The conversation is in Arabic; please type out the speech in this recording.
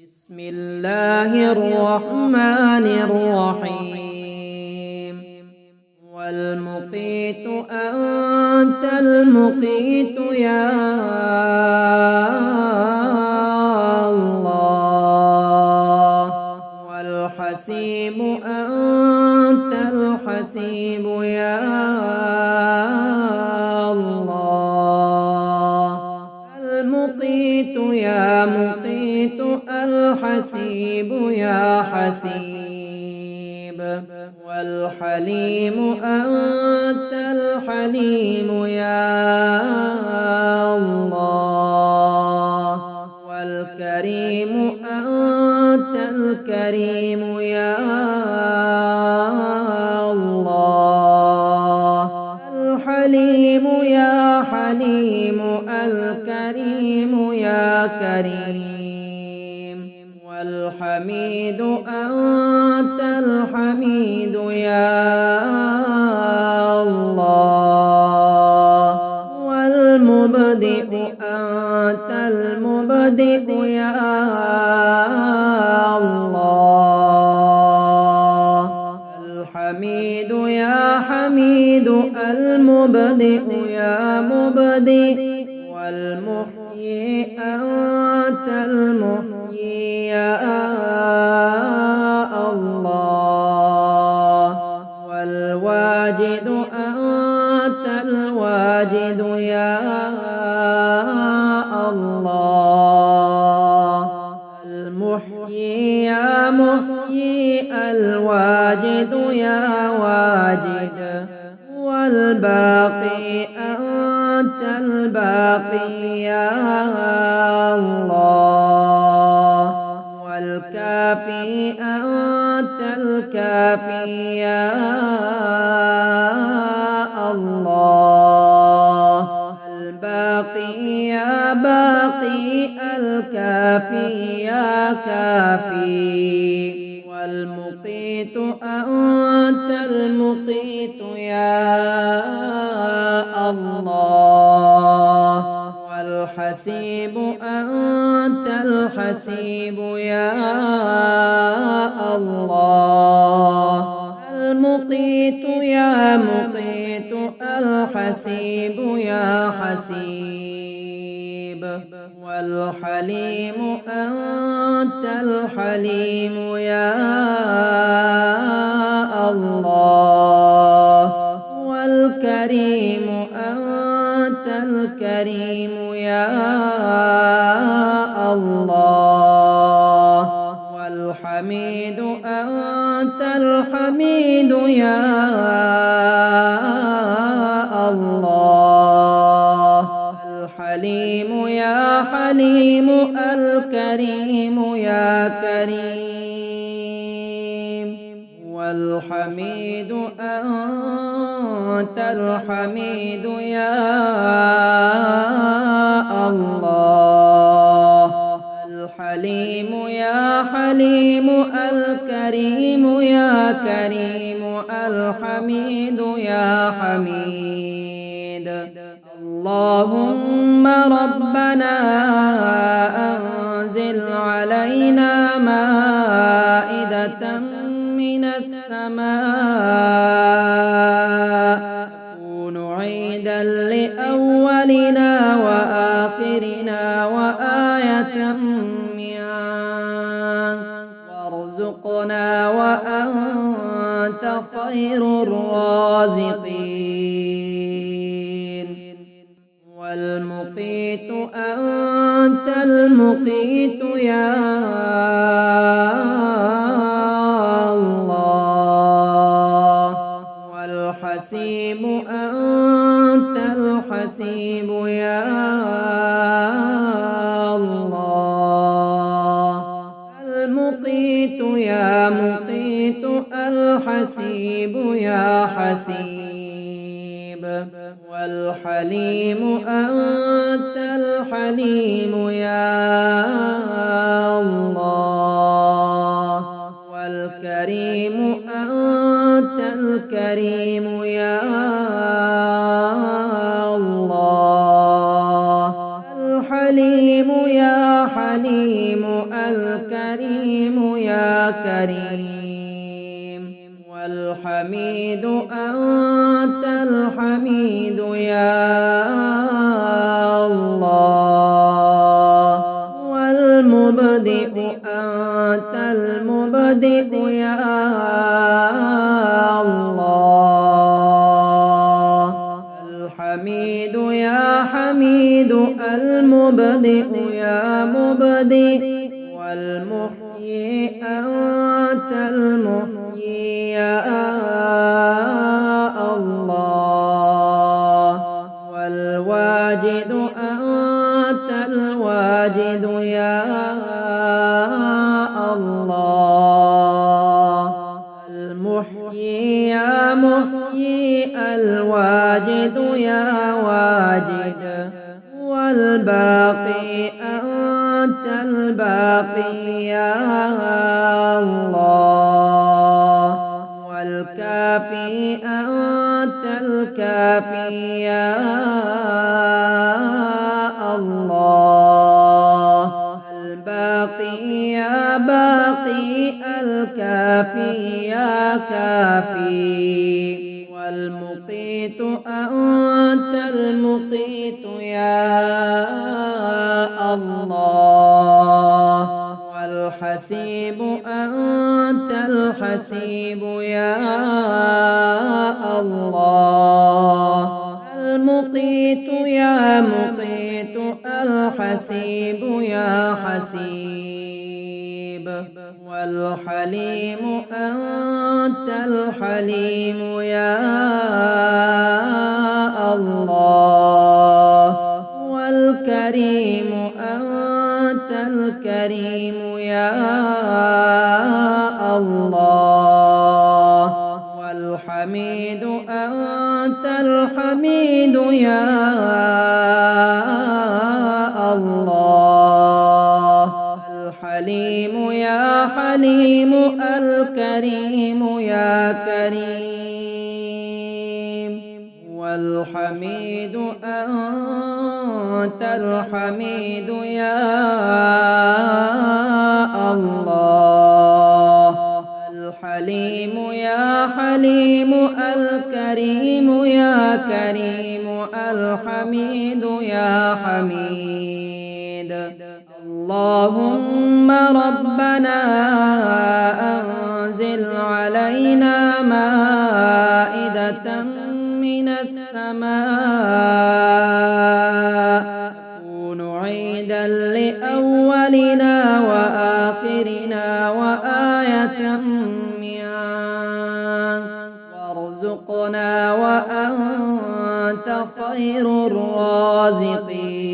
بسم الله الرحمن الرحيم والمقيت أنت المقيت يا الله والحسيب أنت الحسيب يا الله المقيت يا مقيت الحسيب يا حسيب والحليم أنت الحليم يا الله والكريم أنت الكريم يا الله الحليم يا حليم الكريم يا كريم والحميد أنت الحميد يا الله والمبدئ أنت المبدئ يا الله الحميد يا حميد المبدئ يا مبدئ والمحيي أنت المحيي يا الله والواجد أنت الواجد يا الله المحيي يا محيي الواجد يا واجد والباقي أنت الباقي يا الله والكافي أنت الكافي يا الله الباقي يا باقي الكافي يا كافي والمقيت أنت المقيت يا الله والحسيب أنت الحسيب يا الله المقيت يا مقيت الحسيب يا حسيب والحليم أنت الحليم يا الله والكريم أنت الكريم يا الله والحميد أنت الحميد يا الله الحليم يا حليم الكريم يا كريم والحميد أنت الحميد يا الله الحليم يا حليم الكريم يا كريم الحميد يا حميد اللهم ربنا أنزل علينا مائدة من السماء تكون عيدا لأولنا وآخرنا وآية منك وارزقنا وأنت خير الرازقين والمقيت أنت المقيت يا الله والحسيب أنت الحسيب يا الله المقيت يا مقيت الحسيب يا حسيب والحليم أنت الحليم يا الله والكريم أنت الكريم يا الله الحليم يا حليم الكريم يا كريم والحميد أنت الحميد يا الله والمبدئ أنت المبدئ يا الله الحميد يا حميد المبدئ يا مبدئ والمحيي أنت المحيي يا الله والواجد أنت الواجد يا الله المحيي يا محيي الواجد يا واجد والباقي أنت الباقي يا الله والكافي أنت الكافي يا الله الباقي يا باقي الكافي يا كافي والمقيت أنت المقيت يا الله والحسيب أنت الحسيب يا الله المقيت يا مقيت الحسيب يا حسيب والحليم أنت الحليم يا الله والكريم أنت الكريم يا الله والحميد أنت الحميد يا الله الحليم يا حليم الكريم يا كريم والحميد أنت الحميد يا الله الحليم يا حليم الكريم يا كريم الحميد يا حميد اللهم ربنا أنزل علينا مائدة من السماء تكون عيدا لأولنا وآخرنا وآية منك وارزقنا وأنت خير الرازقين